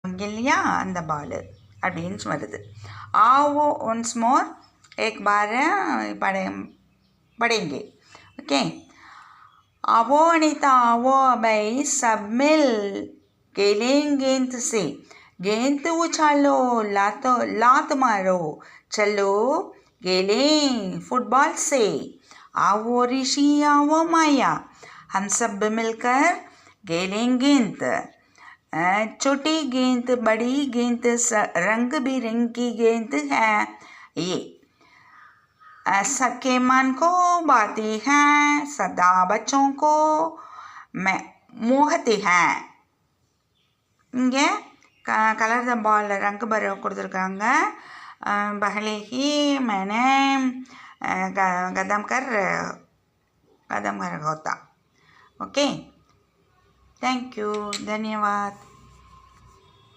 இல்லையா அந்த பால் அப்படின்னு வருது. आओ ஒன்ஸ் மோர் एक बार पढ़ेंगे. ओके. आओ अनीता आओ भाई सब मिल खेलेंगे गेंद से. गेंद उछालो लात मारो चलो खेलें फुटबॉल से. आओ ऋषि आओ माया हम सब मिलकर खेलेंगे गेंद. छोटी गेंद बड़ी गेंद रंग बिरंगी गेंद है ये. सबके मन को बाती हैं सदा बच्चों को मोहती हैं. இங்கே कलर द बॉल रंग भर கொடுத்துருக்காங்க. पहले ही मैंने कदम कर होता. ओके. Thank you. धन्यवाद.